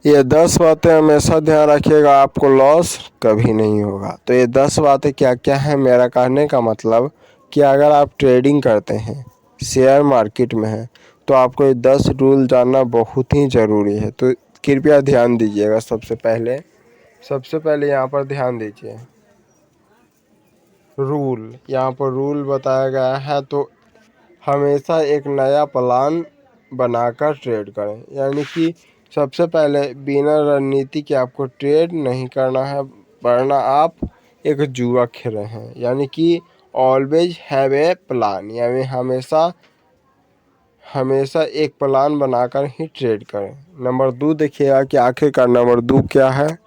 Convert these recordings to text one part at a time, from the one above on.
ये 10 बातें हमेशा ध्यान रखिएगा, आपको लॉस कभी नहीं होगा। तो ये 10 बातें क्या क्या हैं, मेरा कहने का मतलब कि अगर आप ट्रेडिंग करते हैं, शेयर मार्केट में हैं, तो आपको ये 10 रूल जानना बहुत ही ज़रूरी है। तो कृपया ध्यान दीजिएगा। सबसे पहले यहाँ पर ध्यान दीजिए, रूल। यहाँ पर रूल बताया गया है, तो हमेशा एक नया प्लान बनाकर ट्रेड करें। यानी कि सबसे पहले बिना रणनीति के आपको ट्रेड नहीं करना है, वरना आप एक जुआ खेल रहे हैं। यानी कि ऑलवेज हैव ए प्लान, यानी हमेशा एक प्लान बनाकर ही ट्रेड करें। नंबर 2 देखिएगा कि आखिरकार नंबर 2 क्या है।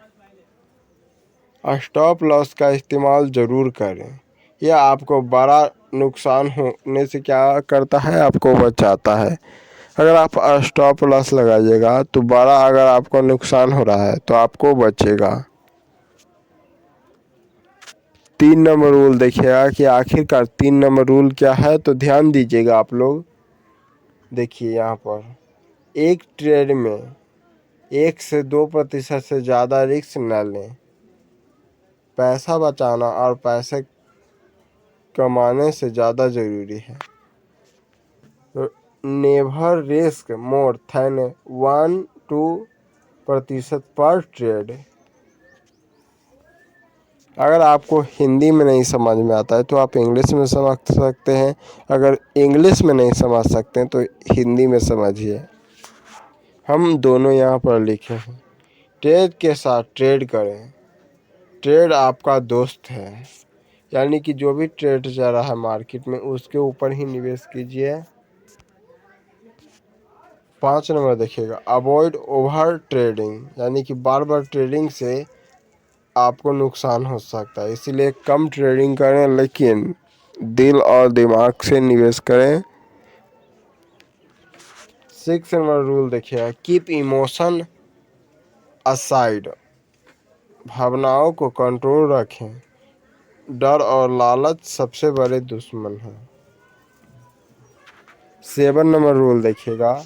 स्टॉप लॉस का इस्तेमाल ज़रूर करें। यह आपको बड़ा नुकसान होने से क्या करता है, आपको बचाता है। अगर आप स्टॉप लॉस लगाइएगा तो बड़ा अगर आपको नुकसान हो रहा है तो आपको बचेगा। 3 नंबर रूल देखिएगा कि आखिरकार 3 नंबर रूल क्या है, तो ध्यान दीजिएगा आप लोग। देखिए यहाँ पर एक ट्रेड में 1 से 2% से ज़्यादा रिस्क न लें। पैसा बचाना और पैसे कमाने से ज़्यादा ज़रूरी है। नेवर रिस्क मोर थैन 1-2% पर ट्रेड। अगर आपको हिंदी में नहीं समझ में आता है तो आप इंग्लिश में समझ सकते हैं। अगर इंग्लिश में नहीं समझ सकते हैं तो हिंदी में समझिए। हम दोनों यहाँ पर लिखे हैं। ट्रेड के साथ ट्रेड करें। ट्रेड आपका दोस्त है, यानी कि जो भी ट्रेड चल रहा है मार्केट में उसके ऊपर ही निवेश कीजिए। 5 नंबर देखिएगा, अवॉइड ओवर ट्रेडिंग, यानी कि बार बार ट्रेडिंग से आपको नुकसान हो सकता है, इसीलिए कम ट्रेडिंग करें, लेकिन दिल और दिमाग से निवेश करें। 6 नंबर रूल देखिएगा, कीप इमोशन असाइड, भावनाओं को कंट्रोल रखें। डर और लालच सबसे बड़े दुश्मन हैं। 7 नंबर रूल देखिएगा,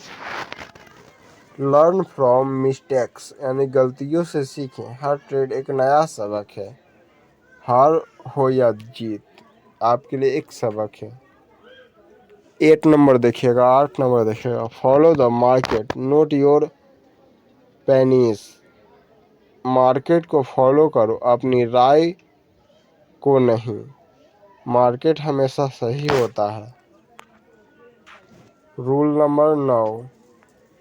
लर्न फ्रॉम मिस्टेक्स, यानी गलतियों से सीखें। हर ट्रेड एक नया सबक है। हार हो या जीत आपके लिए एक सबक है। 8 नंबर देखिएगा, 8 नंबर देखिएगा, follow the market not your pennies, market को फॉलो करो, अपनी राय को नहीं। मार्केट हमेशा सही होता है। Rule number 9,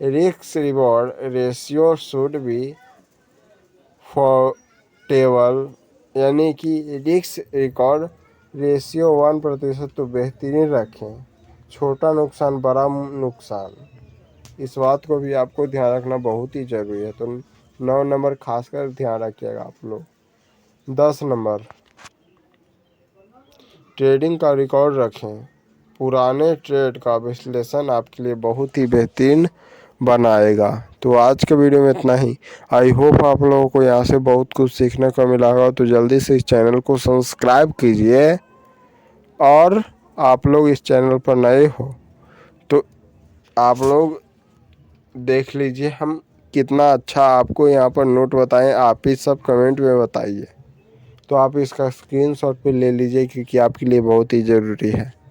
risk reward ratio should be table, यानी कि रिस्क रिकॉर्ड रेशियो 1% तो बेहतरीन रखें। छोटा नुकसान बड़ा नुकसान, इस बात को भी आपको ध्यान रखना बहुत ही ज़रूरी है। तो 9 नंबर खासकर ध्यान रखिएगा आप लोग। 10 नंबर, ट्रेडिंग का रिकॉर्ड रखें। पुराने ट्रेड का विश्लेषण आपके लिए बहुत ही बेहतरीन बनाएगा। तो आज के वीडियो में इतना ही। आई होप आप लोगों को यहाँ से बहुत कुछ सीखने को मिला होगा। तो जल्दी से इस चैनल को सब्सक्राइब कीजिए, और आप लोग इस चैनल पर नए हो तो आप लोग देख लीजिए हम कितना अच्छा आपको यहाँ पर नोट बताएं। आप ही सब कमेंट में बताइए, तो आप इसका स्क्रीनशॉट पे ले लीजिए, क्योंकि आपके लिए बहुत ही ज़रूरी है।